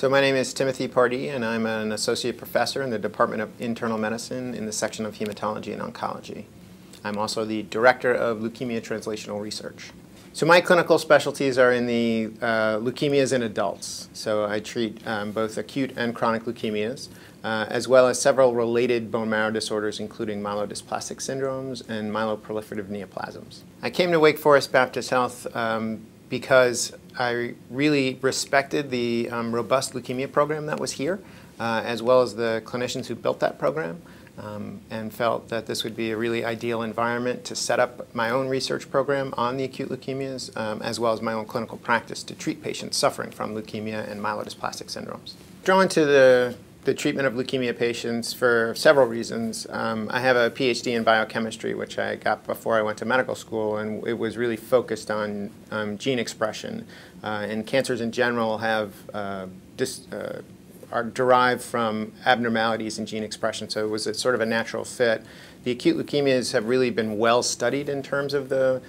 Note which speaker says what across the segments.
Speaker 1: So my name is Timothy Pardee, and I'm an associate professor in the Department of Internal Medicine in the section of Hematology and Oncology. I'm also the director of Leukemia Translational Research. So my clinical specialties are in the leukemias in adults. So I treat both acute and chronic leukemias, as well as several related bone marrow disorders, including myelodysplastic syndromes and myeloproliferative neoplasms. I came to Wake Forest Baptist Health because I really respected the robust leukemia program that was here, as well as the clinicians who built that program, and felt that this would be a really ideal environment to set up my own research program on the acute leukemias, as well as my own clinical practice to treat patients suffering from leukemia and myelodysplastic syndromes. Drawn to the treatment of leukemia patients for several reasons. I have a PhD in biochemistry, which I got before I went to medical school, and it was really focused on gene expression. And cancers in general are derived from abnormalities in gene expression, so it was sort of a natural fit. The acute leukemias have really been well studied in terms of the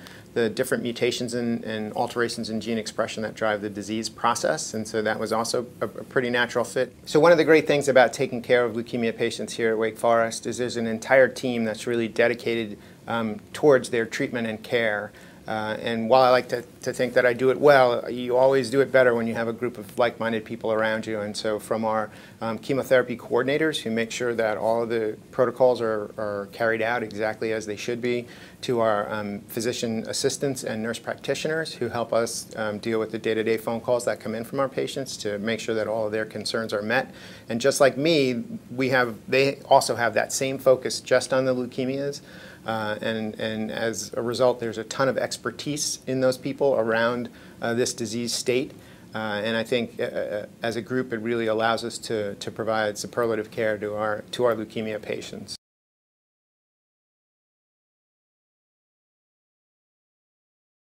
Speaker 1: different mutations and alterations in gene expression that drive the disease process, and so that was also a pretty natural fit. So one of the great things about taking care of leukemia patients here at Wake Forest is there's an entire team that's really dedicated towards their treatment and care. And while I like to think that I do it well, you always do it better when you have a group of like-minded people around you. And so from our chemotherapy coordinators who make sure that all of the protocols are carried out exactly as they should be, to our physician assistants and nurse practitioners who help us deal with the day-to-day phone calls that come in from our patients to make sure that all of their concerns are met. And just like me, they also have that same focus just on the leukemias. And as a result, there's a ton of expertise in those people around this disease state. And I think as a group, it really allows us to provide superlative care to our leukemia patients.